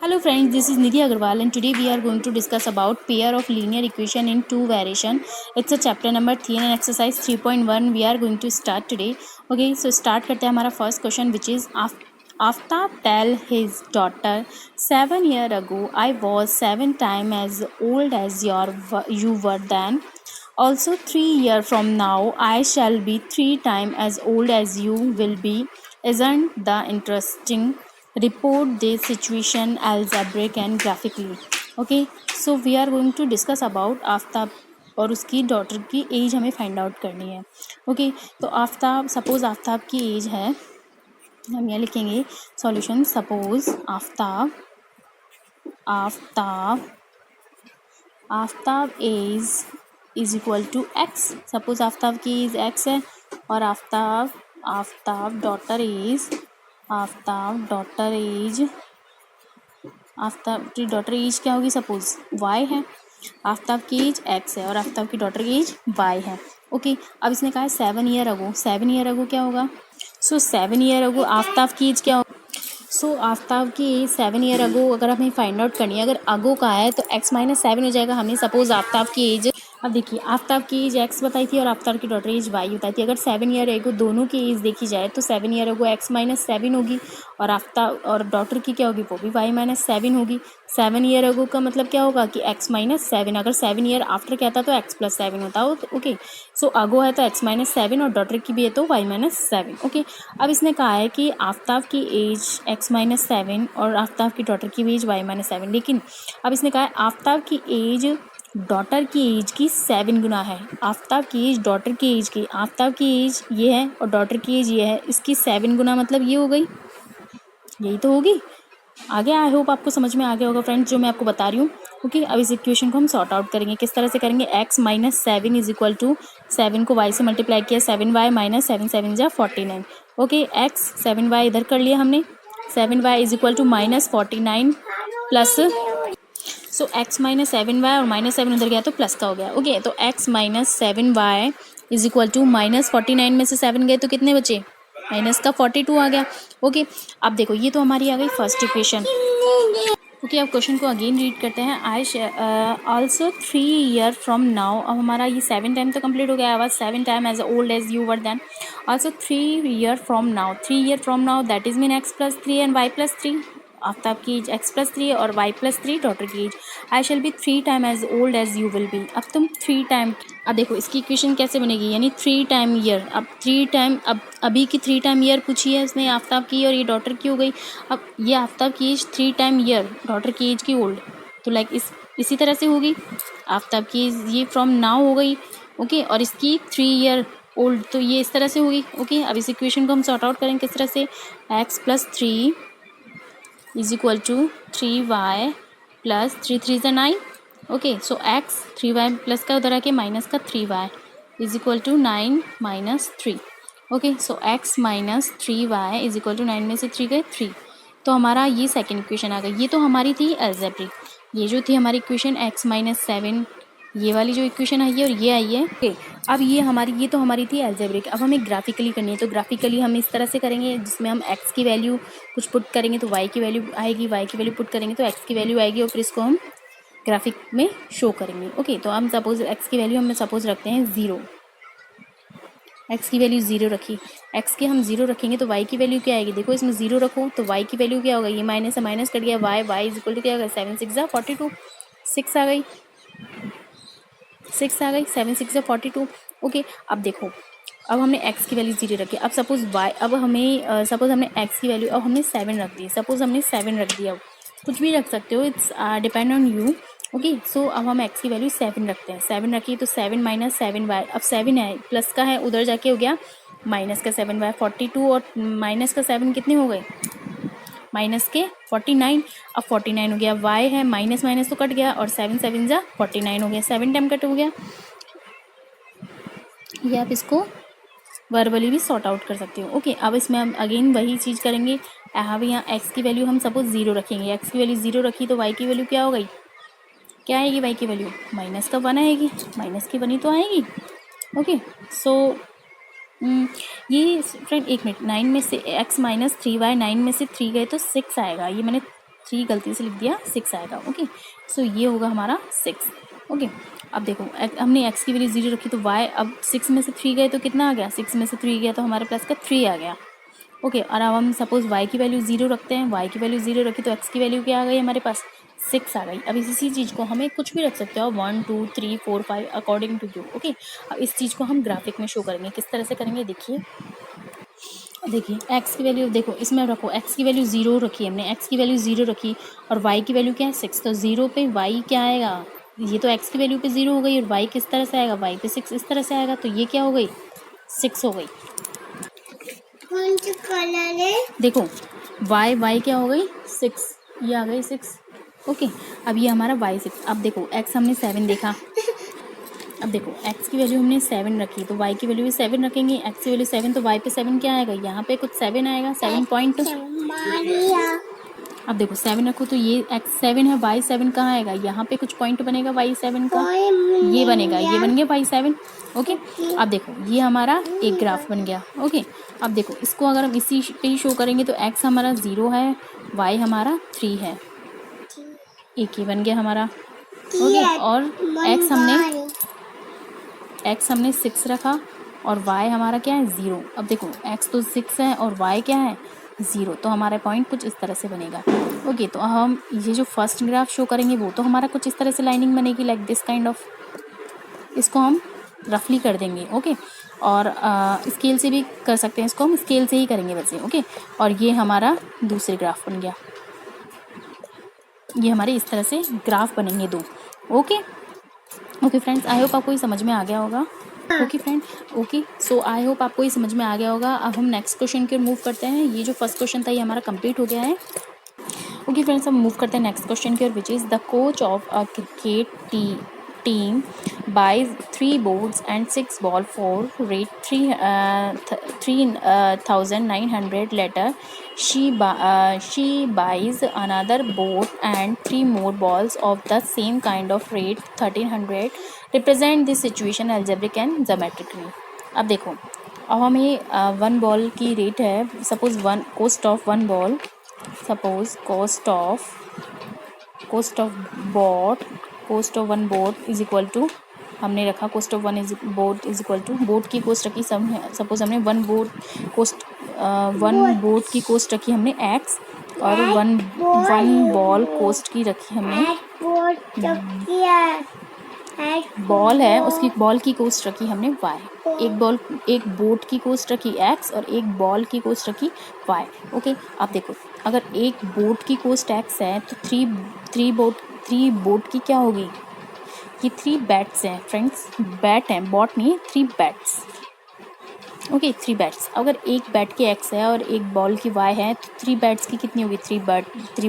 Hello friends, this is Nidhi Agarwal and today we are going to discuss about pair of linear equation in two variation. It's a chapter number 3 and exercise 3.1 we are going to start today. Okay, so start करते हैं हमारा first question which is Aftab tell his daughter 7 years ago I was 7 times as old as you were then. Also 3 years from now I shall be 3 times as old as you will be. Isn't the interesting? Report the situation algebraic and graphically. Okay, so we are going to discuss about Aftab और उसकी daughter की as हमें find out करनी है. Okay, तो Aftab, suppose Aftab की as है, हम यहाँ लिखेंगे solution. Suppose Aftab Aftab Aftab age is equal to x. Suppose Aftab की एज एक्स है और आफ्ताब डॉटर एज आफ्ताब की डॉटर एज क्या होगी. सपोज वाई है. आफ्ताब की एज एक्स है और आफ्ताब की डॉटर की एज वाई है. ओके, अब इसने कहा है 7 ईयर अगो. 7 ईयर अगो क्या होगा. सो 7 ईयर अगो आफ्ताब की एज क्या होगी. सो आफ्ताब की एज 7 ईयर अगो अगर हमें फाइंड आउट करनी है, अगर अगो का है तो x-7 हो जाएगा. हमने सपोज आफ्ताब की एज, अब देखिए आफ्ताब की एज एक्स बताई थी और आफ्ताब की डॉटर एज वाई बताई थी. अगर 7 ईयर एगो दोनों की एज देखी जाए तो 7 ईयर एगो x-7 होगी और आफ्ताब और डॉटर की क्या होगी, वो भी y-7 होगी. 7 ईयर एगो का मतलब क्या होगा कि x-7. अगर 7 ईयर आफ्टर क्या था तो x+7 होता हो. तो ओके, सो अगो है तो x-7 और डॉटर की भी है तो y-7. ओके, अब इसने कहा है कि आफ्ताब की एज x-7 और आफ्ताब की डॉटर की भी एज y-7. लेकिन अब इसने कहा है आफ्ताब की एज डॉटर की एज की 7 गुना है. आफ्ताब की एज डॉटर की एज की, आफ्ताब की एज ये है और डॉटर की एज ये है, इसकी 7 गुना मतलब ये हो गई, यही तो होगी. आगे आई होप आपको समझ में आ गया होगा फ्रेंड्स जो मैं आपको बता रही हूँ. ओके, अब इस इक्वेशन को हम सॉर्ट आउट करेंगे. किस तरह से करेंगे. x-7 इज इक्वल टू 7 को y से मल्टीप्लाई किया, 7y minus 7 49. Okay, x 7y इधर कर लिया हमने. 7y is equal to -49 plus, so x-7y और -7 उधर गया तो प्लस का हो गया. ओके, तो x-7y इज इक्वल टू -49 में से 7 गए तो कितने बचे, माइनस का 42 आ गया. ओके, अब देखो ये तो हमारी आ गई फर्स्ट इक्वेशन. ओके, अब क्वेश्चन को अगेन रीड करते हैं. I also 3 year from now. अब हमारा ये 7 टाइम तो कंप्लीट हो गया. I was 7 time as old as you were then. Also 3 year from now. 3 year from now that is mean x+3 and y+3. आफ्ताब की एज x+3 और y+3 daughter की age. I shall be 3 time as old as you will be. अब तुम 3 time, अब देखो इसकी equation कैसे बनेगी, यानी 3 टाइम ईयर. अब 3 टाइम, अब अभी की 3 टाइम ईयर पूछी है इसने आफ्ताब की और ये डॉटर की हो गई. अब ये आफ्ताब की एज 3 टाइम ईयर, डॉटर की एज की ओल्ड, तो लाइक इसी तरह से होगी. आफ्ताब की एज ये फ्रॉम नाउ हो गई. ओके, और इसकी 3 ईयर ओल्ड, तो ये इस तरह से होगी. ओके, अब इस इक्वेशन को हम सॉर्ट आउट करेंगे किस तरह से. x+3 is equal to 3y plus 3 3 9. Okay, so x 3y plus का उधर आके माइनस का 3y is equal to 9 minus 3. Okay, so x minus 3y is equal to 9 में से 3 गए 3. तो हमारा ये सेकेंड इक्वेशन आ गई. ये तो हमारी थी अलजेब्रिक. ये जो थी हमारी इक्वेशन x-7, ये वाली जो इक्वेशन आई है और ये आई है. ओके, अब ये तो हमारी थी अलजेब्रिक. अब हमें ग्राफिकली करनी है. तो ग्राफिकली हम इस तरह से करेंगे जिसमें हम x की वैल्यू कुछ पुट करेंगे तो y की वैल्यू आएगी, y की वैल्यू पुट करेंगे तो x की वैल्यू आएगी और फिर इसको हम ग्राफिक में शो करेंगे. ओके, तो हम सपोज x की वैल्यू हम सपोज रखते हैं 0. x की वैल्यू 0 रखी. x के हम 0 रखेंगे तो y की वैल्यू क्या आएगी. देखो इसमें 0 रखो तो y की वैल्यू क्या होगा, ये माइनस से माइनस कट गया, y इज इक्वल टू क्या होगा, 7 6 42. 6 आ गई, 6 आ गई, 7 6 42. ओके, अब देखो अब हमने x की वैल्यू 0 रखी. अब सपोज y, अब हमें सपोज हमने x की वैल्यू अब हमने 7 रख दी. सपोज हमने 7 रख दिया, कुछ भी रख सकते हो, it's depend on you. Okay, so अब हम x की वैल्यू 7 रखते हैं. 7 रखी तो 7 माइनस 7y, अब 7 है प्लस का है उधर जाके हो गया माइनस का 7y. 42 और माइनस का 7 कितने हो गए, माइनस के 49. अब 49 हो गया, y है माइनस माइनस तो कट गया और 7 7 जा 49 हो गया, 7 टाइम कट हो गया. ये आप इसको वर्बली भी सॉर्ट आउट कर सकते हो. ओके, अब इसमें हम अगेन वही चीज़ करेंगे. अब यहाँ x की वैल्यू हम सपोज 0 रखेंगे. x की वैल्यू 0 रखी तो y की वैल्यू क्या हो गई, क्या आएगी y की वैल्यू, माइनस का 1 आएगी. माइनस की 1 ही तो आएगी. ओके, सो ये फ्रेंड एक मिनट, 9 में से x-3y 9 में से 3 गए तो 6 आएगा. ये मैंने 3 गलती से लिख दिया, 6 आएगा। ओके, सो ये होगा हमारा 6। ओके, अब देखो हमने x की वैल्यू 0 रखी तो y, अब 6 में से 3 गए तो कितना आ गया, 6 में से 3 गया तो हमारे प्लस का 3 आ गया। ओके, और अब हम सपोज y की वैल्यू 0 रखते हैं, y की वैल्यू 0 रखी तो x की वैल्यू क्या आ गई हमारे पास, 6 आ गई। अब इसी चीज़ को हमें कुछ भी रख सकते हो, 1 2 3 4 5 अकॉर्डिंग टू यू। ओके, अब इस चीज़ को हम ग्राफिक में शो करेंगे, किस तरह से करेंगे देखिए। देखिए x की वैल्यू देखो, इसमें रखो x की वैल्यू 0 रखी हमने, x की वैल्यू 0 रखी और y की वैल्यू क्या है 6, तो 0 पे y क्या आएगा, ये तो x की वैल्यू पे 0 हो गई और y किस तरह से आएगा, y पे 6 इस तरह से आएगा, तो ये क्या हो गई, 6 हो गई। कौन सा कलर है, देखो y क्या हो गई 6, ये आ गई 6। ओके, अब ये हमारा y 6। अब देखो x हमने 7 देखा, अब देखो x की वैल्यू हमने 7 रखी तो y की वैल्यू भी 7 रखेंगे, x की वैल्यू 7 तो y पे 7 क्या आएगा, यहाँ पे कुछ 7 आएगा, 7 पॉइंट। अब देखो 7 रखो तो ये x 7 है, y 7 कहाँ आएगा, यहाँ पे कुछ पॉइंट बनेगा y 7 का, ये बनेगा, ये बन गया y 7। ओके, अब देखो ये हमारा एक ग्राफ बन गया। ओके, अब देखो इसको अगर हम इसी पे ही शो करेंगे तो x हमारा 0 है, y हमारा 3 है, एक ही बन गया हमारा। ओके, और x हमने 6 रखा और y हमारा क्या है 0। अब देखो x तो 6 है और y क्या है 0, तो हमारा पॉइंट कुछ इस तरह से बनेगा। ओके, तो हम ये जो फर्स्ट ग्राफ शो करेंगे वो तो हमारा कुछ इस तरह से लाइनिंग बनेगी, लाइक दिस काइंड ऑफ। इसको हम रफली कर देंगे। ओके, और स्केल से भी कर सकते हैं, इसको हम स्केल से ही करेंगे वैसे। ओके, और ये हमारा दूसरे ग्राफ बन गया, ये हमारे इस तरह से ग्राफ बनेंगे दो। Okay okay friends, I hope आपको ये समझ में आ गया होगा। Okay friend, okay, so I hope आपको ये समझ में आ गया होगा। अब हम नेक्स्ट क्वेश्चन की ओर मूव करते हैं। ये जो फर्स्ट क्वेश्चन था ये हमारा कंप्लीट हो गया है। ओके फ्रेंड्स, हम मूव करते हैं नेक्स्ट क्वेश्चन की ओर, which is the coach of a cricket team buys 3 boards and 6 ball for rate 3,900. Later, she buys another board and 3 more balls of the same kind of rate 1,300. Represent this situation algebraic and geometrically. अब देखो, अब हमें 1 ball की रेट है, suppose cost of 1 ball, suppose cost of 1 board is equal to, हमने रखा cost of 1 board is equal to, board की कोस्ट रखी सपोज हमने 1 बोर्ड की कोस्ट रखी हमने x, और 1 बॉल कोस्ट की रखी हमने, बॉल है उसकी बॉल की कोस्ट रखी हमने y। एक बोट की कोस्ट रखी x और एक बॉल की कोस्ट रखी y। ओके, अब देखो अगर एक बोट की कोस्ट x है तो 3 बोट की क्या होगी, ये 3 बैट्स हैं फ्रेंड्स, बैट हैं, बॉट नहीं, 3 बैट्स। ओके, 3 बैट्स, अगर एक बैट की x है और एक बॉल की y है तो 3 बैट्स की कितनी होगी, 3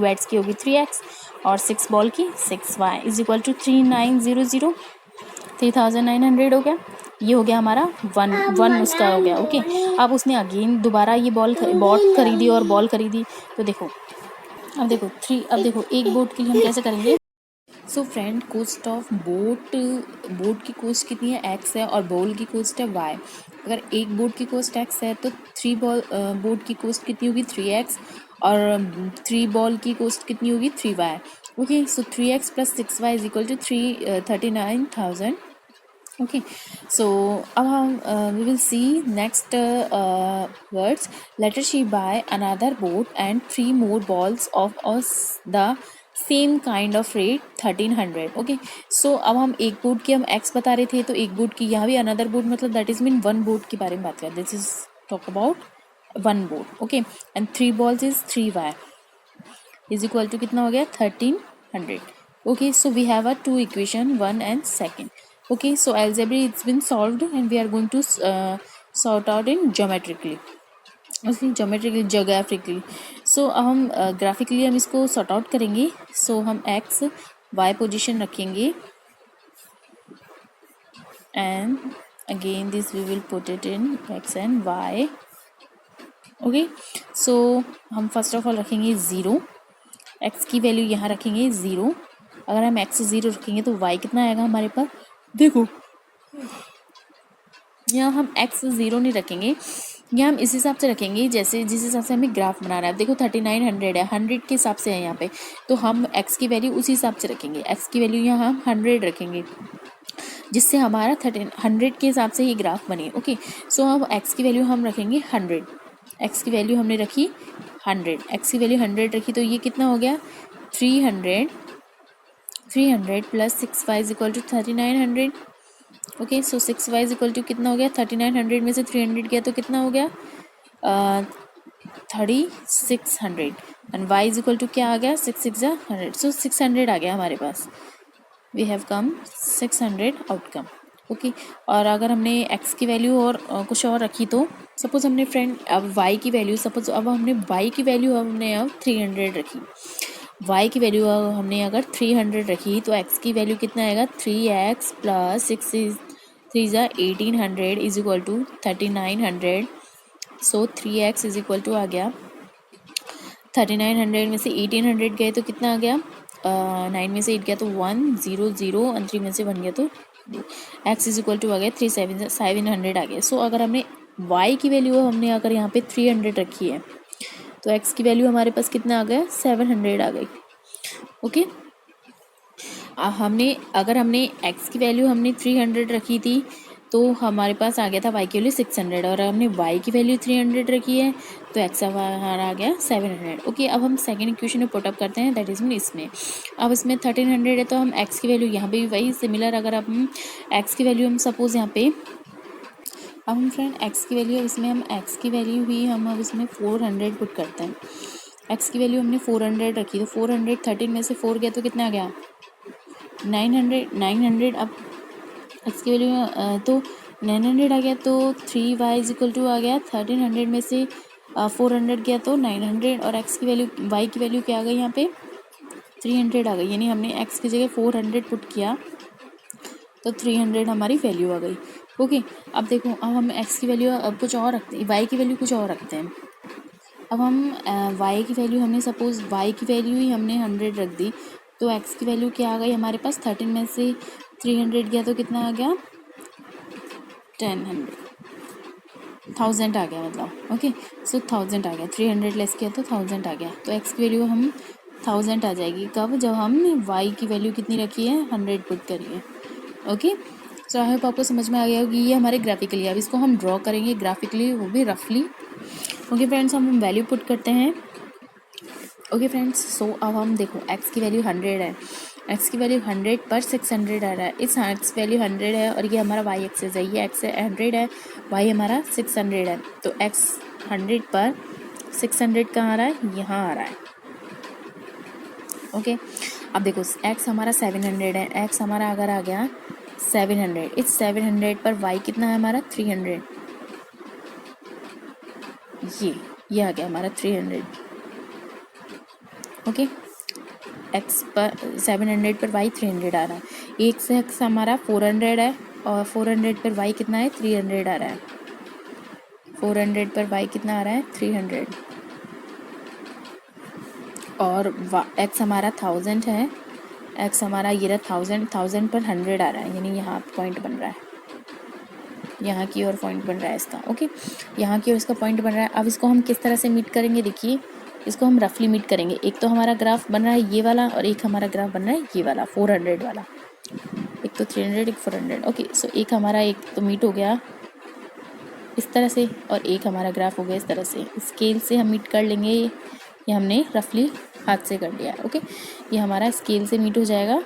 बैट्स की होगी 3x और 6 बॉल की 6y इज इक्वल टू 3,900 हो गया। ये हो गया हमारा वन उसका हो गया। ओके, अब उसने अगेन दोबारा ये बॉट खरीदी और बॉल खरीदी, तो देखो अब देखो एक बोट के लिए हम कैसे करेंगे। So friend, cost of boat की कोस्ट कितनी है, x है, और बॉल की कोस्ट है y। अगर एक बोट की कोस्ट x है तो 3 बोट की कोस्ट कितनी होगी 3x, और 3 बॉल की कोस्ट कितनी होगी 3y। Okay, so 3x plus 6y is equal to 39,000। Okay, so अब हम we will see next words. Later she buy another boat and 3 more balls of the same kind of rate 1,300। Okay, so अब हम एक boat की हम x बता रहे थे, तो एक बोट की यहाँ भी अनदर बोट, मतलब दैट इज मीन 1 बोट के बारे में बात कर, this is talk about 1 boat. Okay, and 3 balls is 3y is equal to कितना हो गया 1,300। Okay, so we have a 2 equation, 1 and 2nd. Okay, so algebra it's been solved and we are going to sort out in geometrically. geographically. So अब हम graphically हम इसको sort out करेंगे। so हम x y position रखेंगे and again this we will put it in x and y. okay, so हम first of all रखेंगे 0, x की वैल्यू यहाँ रखेंगे 0। अगर हम x 0 रखेंगे तो y कितना आएगा हमारे पास, देखो यहाँ हम x 0 नहीं रखेंगे, ये हम इस हिसाब से रखेंगे जैसे जिस हिसाब से हमें ग्राफ बनाना है। देखो 3900 है, 100 के हिसाब से है यहाँ पे, तो हम x की वैल्यू उसी हिसाब से रखेंगे। x की वैल्यू यहाँ हम 100 रखेंगे, जिससे हमारा 100 के हिसाब से ये ग्राफ बने। ओके, सो अब x की वैल्यू हम रखेंगे 100। x की वैल्यू हमने रखी 100, x की वैल्यू 100 रखी, तो ये कितना हो गया 300 plus 6y is equal to 3900। Okay, so 6y is equal to कितना हो गया 3900 में से 300 गया तो कितना हो गया 3600, and y is equal to क्या आ गया 6 6 100, सो 600 आ गया हमारे पास। We have come 600 outcome. Okay, और अगर हमने x की वैल्यू और कुछ और रखी, तो सपोज हमने फ्रेंड अब y की वैल्यू, सपोज अब हमने y की वैल्यू हमने अब 300 रखी, y की वैल्यू हमने अगर 300 रखी, तो x की वैल्यू कितना आएगा 3x plus 6 3 1800 is equal to 3900। So 3x is equal to आ गया 3900 में से 1800 गए तो कितना आ गया 9 में से 8 गया तो 100 और 3 में से 1 गया तो x इज इक्वल टू आ गया 700 आ गया। सो अगर हमने y की वैल्यू हमने अगर यहाँ पे 300 रखी है, तो x की वैल्यू हमारे पास कितना आ गया 700 आ गई। ओके, अगर हमने x की वैल्यू हमने 300 रखी थी, तो हमारे पास आ गया था y की वैल्यू 600, और हमने y की वैल्यू 300 रखी है, तो x हमारा आ गया 700। ओके, अब हम सेकंड इक्वेशन में पुटअप करते हैं, दैट इज मीन इसमें। अब इसमें 1300 है, तो हम x की वैल्यू यहाँ पे भी वही सिमिलर, अगर हम x की वैल्यू हम सपोज यहाँ पे अब हम फ्रेंड x की वैल्यू इसमें हम x की वैल्यू ही हम अब इसमें 400 पुट करते हैं। x की वैल्यू हमने 400 रखी, तो 400 13 में से 4 गया तो कितना आ गया 900। अब x की वैल्यू तो 900 आ गया, तो 3y इज इक्वल टू आ गया 1300 में से 400 गया तो 900, और x की वैल्यू y की वैल्यू क्या आ गई यहाँ पे 300 आ गई, यानी हमने x की जगह 400 पुट किया तो 300 हमारी वैल्यू आ गई। ओके, अब देखो अब हम x की वैल्यू अब कुछ और रखते हैं, y की वैल्यू कुछ और रखते हैं। अब हम y की वैल्यू हमने सपोज y की वैल्यू ही हमने 100 रख दी, तो x की वैल्यू क्या आ गई हमारे पास 13 में से 300 गया तो कितना आ गया 1000 आ गया, मतलब ओके, सो 1000 आ गया, 300 लेस किया तो 1000 आ गया, तो x की वैल्यू हम 1000 आ जाएगी। कब, जब हमने y की वैल्यू कितनी रखी है 100 पुट करी है। ओके, सो आई होप आपको समझ में आ गया होगी। ये हमारे ग्राफिकली, अब इसको हम ड्रॉ करेंगे ग्राफिकली, वो भी रफली। ओके फ्रेंड्स, हम वैल्यू पुट करते हैं। ओके फ्रेंड्स, सो अब हम देखो x की वैल्यू 100 है, x की वैल्यू 100 पर 600 आ रहा है, इस x वैल्यू 100 है और ये हमारा y एक्सेस है, ये x 100 है, y हमारा 600 है, तो x 100 पर 600 कहाँ आ रहा है, यहाँ आ रहा है। ओके, अब देखो x हमारा 700 है, x हमारा अगर आ गया 700, इस 700 पर y कितना है हमारा 300, ये आ गया हमारा 300। ओके, x पर 700 पर y 300 आ रहा है, एक से x हमारा 400 है, और 400 पर y कितना है 300 आ रहा है, 400 पर y कितना आ रहा है 300, और x हमारा 1000 है, x हमारा ये रहा 1000 पर 100 आ रहा है, यानी यहाँ पॉइंट बन रहा है, यहाँ की ओर पॉइंट बन रहा है इसका। ओके, यहाँ की ओर इसका पॉइंट बन रहा है। अब इसको हम किस तरह से मीट करेंगे, देखिए इसको हम रफली मीट करेंगे। एक तो हमारा ग्राफ बन रहा है ये वाला, और एक हमारा ग्राफ बन रहा है ये वाला 400 वाला, एक तो 300 एक 400। ओके, सो एक हमारा एक तो मीट हो गया इस तरह से, और एक हमारा ग्राफ हो गया इस तरह से। स्केल से हम मीट कर लेंगे, ये हमने रफली हाथ से कर लिया। ओके, ये हमारा स्केल से मीट हो जाएगा,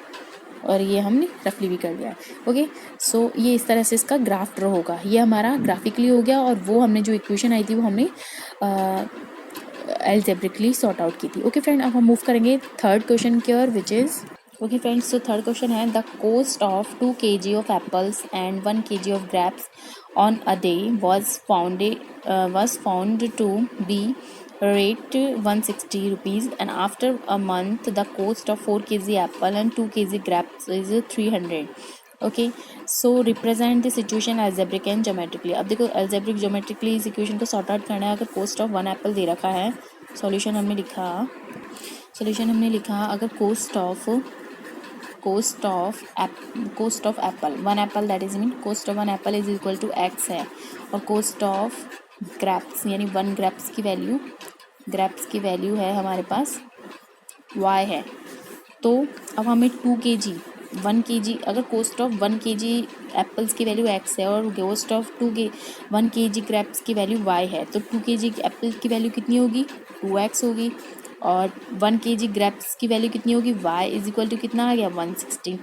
और ये हमने रफली भी कर लिया। ओके, सो ये इस तरह से इसका ग्राफ ड्रॉ होगा, ये हमारा ग्राफिकली हो गया, और वो हमने जो इक्वेशन आई थी वो हमने एल्जेब्रिकली सॉर्ट आउट की थी। ओके फ्रेंड, अब हम मूव करेंगे थर्ड क्वेश्चन की ओर, which is okay friends, so third question है the cost of 2 kg of apples and 1 kg of grapes on a day was found to be rate 160 rupees, and after a month the cost of 4 kg apple and 2 kg grapes is 300. Okay, so represent the situation algebraic and geometrically. अब देखो algebraic geometrically इस equation को sort out करना है। अगर cost of 1 Apple दे रखा है, solution हमने लिखा अगर cost of apple 1 apple, that is mean cost of 1 apple is equal to x है, और कॉस्ट ऑफ ग्रैप्स यानी 1 ग्रैप्स की वैल्यू है हमारे पास y है। तो अब हमें 2 kg 1 kg, अगर कॉस्ट ऑफ 1 kg एप्पल्स की वैल्यू x है और कॉस्ट ऑफ 1 kg ग्रैप्स की वैल्यू y है, तो 2 kg एप्पल की वैल्यू कितनी होगी, 2x होगी। और 1 kg ग्रैप्स की वैल्यू कितनी होगी, y इज इक्वल टू कितना आ गया, 160।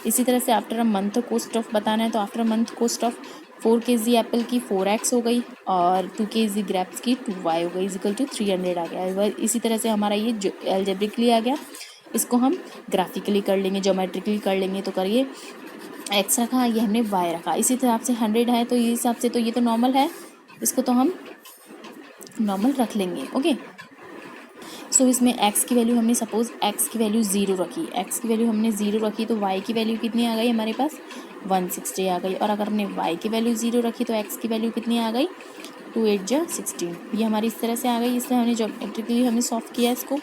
इसी तरह से after a month cost of बताना है, तो after a month cost of 4 kg Apple की 4x हो गई और 2 kg ग्रैप्स की 2y हो गई, इज इक्वल टू 300 आ गया। इसी तरह से हमारा ये जो एल्जेब्रिकली आ गया, इसको हम ग्राफिकली कर लेंगे, ज्योमेट्रिकली कर लेंगे। तो करिए, x रखा, ये हमने y रखा, इसी हिसाब से 100 है तो ये हिसाब से तो ये तो नॉर्मल है, इसको तो हम नॉर्मल रख लेंगे। ओके, सो इसमें x की वैल्यू हमने सपोज x की वैल्यू 0 रखी, x की वैल्यू हमने 0 रखी, तो y की वैल्यू कितनी आ गई हमारे पास, 160 आ गई। और अगर हमने y की वैल्यू 0 रखी तो x की वैल्यू कितनी आ गई, 2 8 जा 16। ये हमारी इस तरह से आ गई, इससे हमने ज्योमेट्रिकली हमने सॉल्व किया इसको।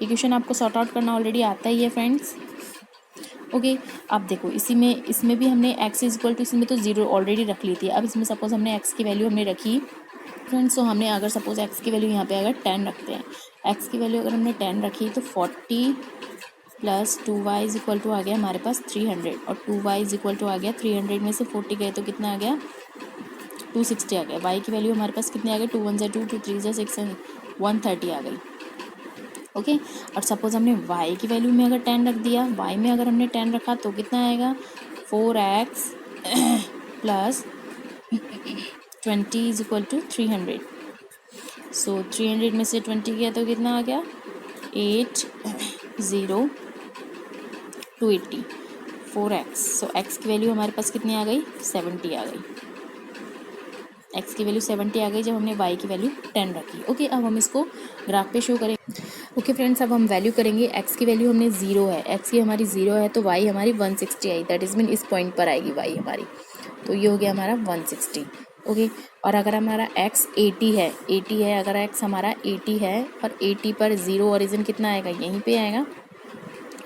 इक्वेशन आपको सॉर्ट आउट करना ऑलरेडी आता ही है फ्रेंड्स। ओके, अब देखो इसमें भी हमने x इज इक्वल टू, इसमें तो 0 ऑलरेडी रख ली थी। अब इसमें सपोज हमने x की वैल्यू हमने रखी फ्रेंड्स, तो हमने अगर सपोज x की वैल्यू यहाँ पे अगर 10 रखते हैं, x की वैल्यू अगर हमने 10 रखी तो 40 plus 2y is equal to आ गया हमारे पास 300, और 2y इज इक्वल टू आ गया 300 में से 40 गए तो कितना आ गया, 260 आ गया। y की वैल्यू हमारे पास कितनी आ गई, 2 1 2 2 3 6 130 आ गई। ओके, और सपोज हमने y की वैल्यू में अगर 10 रख दिया, y में अगर हमने 10 रखा तो कितना आएगा, 4x plus 20 is equal to 300। So 300 में से 20 गया तो कितना आ गया, 80 280 4x। सो x की वैल्यू हमारे पास कितनी आ गई, 70 आ गई। x की वैल्यू 70 आ गई जब हमने y की वैल्यू 10 रखी। ओके, अब हम इसको ग्राफ पे शो करेंगे। ओके फ्रेंड्स, अब हम वैल्यू करेंगे, x की वैल्यू हमने 0 है, x की हमारी 0 है तो y हमारी 160 आई, दैट इज मीन इस पॉइंट पर आएगी y हमारी, तो ये हो गया हमारा 160। ओके, और अगर हमारा x 80 है अगर x हमारा 80 है और 80 पर 0 ओरिजिन कितना आएगा, यहीं पे आएगा,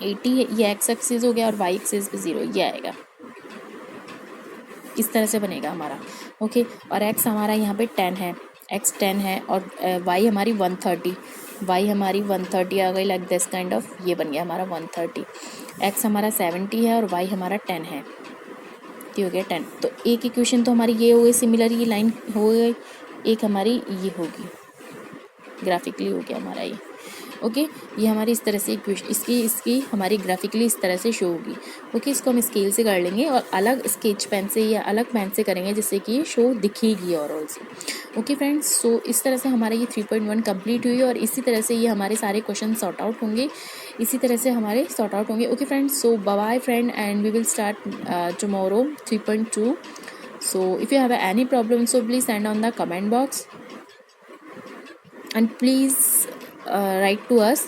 80 है, ये x एक्सिस हो गया और y एक्सिस पे 0 ये आएगा, इस तरह से बनेगा हमारा। ओके, और x हमारा यहाँ पे 10 है, x 10 है और y हमारी 130, y हमारी 130 आ गई, लाइक दिस काइंड ऑफ, ये बन गया हमारा 130। x हमारा 70 है और y हमारा 10 है, ये हो गया 10। तो एक इक्वेशन तो हमारी ये हो गई, सिमिलर ये लाइन हो गई, एक हमारी ये होगी, ग्राफिकली हो गया हमारा ये। ओके, ये हमारी इस तरह से इक्वेशन, इसकी हमारी ग्राफिकली इस तरह से शो होगी। ओके, इसको हम स्केल से कर लेंगे और अलग स्केच पेन से या अलग पेन से करेंगे जिससे कि ये शो दिखेगी और ऑल्सो। ओके फ्रेंड्स, सो इस तरह से हमारे ये 3.1 कंप्लीट हुई और इसी तरह से ये हमारे सारे क्वेश्चन सॉर्ट आउट होंगे, इसी तरह से हमारे सॉर्ट आउट होंगे। Okay friends, so bye friend and we will start tomorrow 3.2. So if you have any problem, so please send on the comment box and please write to us